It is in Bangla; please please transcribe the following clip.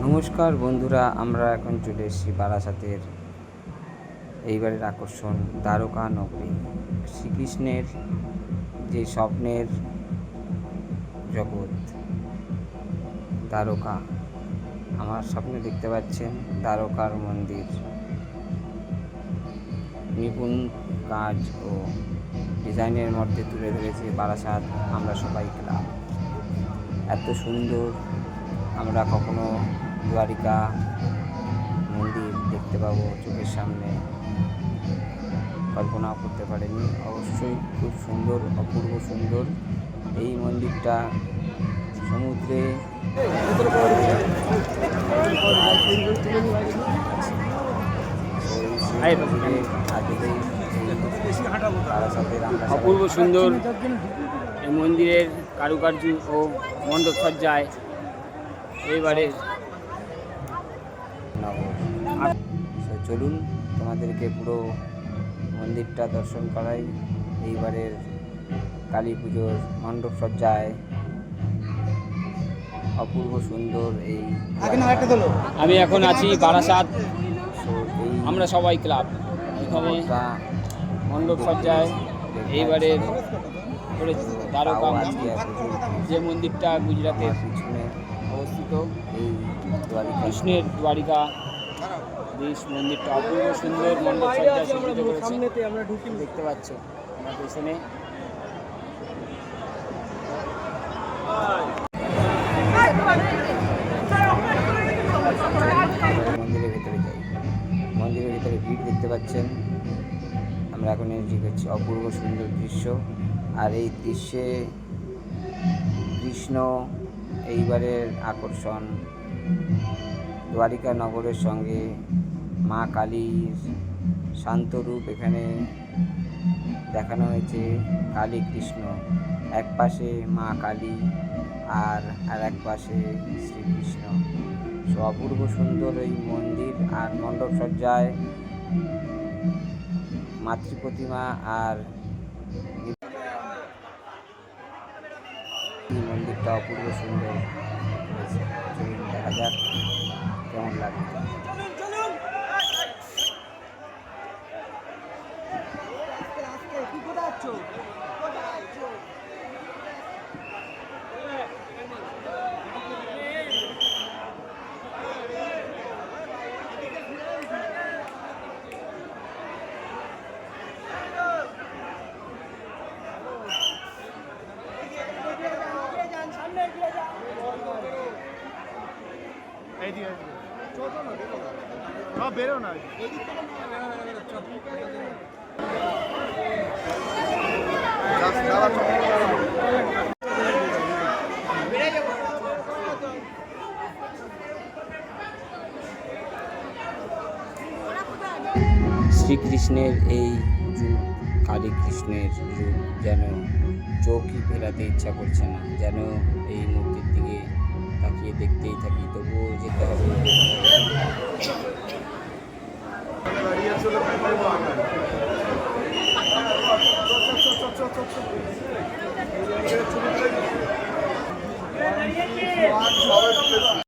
নমস্কার বন্ধুরা, আমরা এখন চলে এসেছি বারাসাতের এইবারের আকর্ষণ দ্বারকা নগরী। শ্রীকৃষ্ণের যে স্বপ্নের জগৎ দ্বারকা, আমার স্বপ্নে দেখতে পাচ্ছেন দ্বারকার মন্দির। নিপুণ কাজ ও ডিজাইনের মধ্যে তুলে ধরেছে বারাসাত আমরা সবাই ক্লাব। এত সুন্দর আমরা কখনো দ্বারিকা মন্দির দেখতে পাবো চোখের সামনে, কল্পনাও করতে পারেনি। অবশ্যই খুব সুন্দর, অপূর্ব সুন্দর এই মন্দিরটা। সমুদ্রে অপূর্ব সুন্দর এই মন্দিরের কারুকার্য ও মণ্ডপ সজ্জায় এইবারে চলুন তোমাদেরকে পুরো মন্দিরটা দর্শন করাই। এইবারের কালী পুজোর মণ্ডপ সজ্জায় অপূর্ব সুন্দর এই আমি এখন আছি বারাসাত আমরা সবাই ক্লাব। এখানে মণ্ডপ সজ্জায় এইবারে দ্বারকা যে মন্দিরটা গুজরাটের পিছনে অবস্থিত, এই কৃষ্ণের দ্বারিকা দেশ মন্দিরটা অপূর্ব সুন্দর মণ্ডপ সজ্জায় সজ্জিত করেছে। দেখতে পাচ্ছ আমার পেছনে। মন্দিরের ভেতরে যাই। মন্দিরের ভেতরে ভিড় দেখতে পাচ্ছেন। আমরা এখন এন্ট্রি করছি। অপূর্ব সুন্দর দৃশ্য। আর এই দৃশ্যে কৃষ্ণ এইবারের আকর্ষণ দ্বারিকা নগরের সঙ্গে মা কালীর শান্ত রূপ এখানে দেখানো হয়েছে। কালী কৃষ্ণ, এক পাশে মা কালী আর এক পাশে শ্রীকৃষ্ণ। অপূর্ব সুন্দর এই মন্দির। আর মণ্ডপ সজ্জায় মাতৃ প্রতিমা আর এই মন্দিরটা অপূর্ব সুন্দর হয়েছে। দেখা যাক কেমন লাগে। বেরো না শ্রীকৃষ্ণের এই যুগ, কালী কৃষ্ণের যুগ, যেন চোখই ফেরাতে ইচ্ছা করছে না। যেন এই মূর্তির দিকে তাকিয়ে দেখতেই থাকি, তবুও যেতে হবে।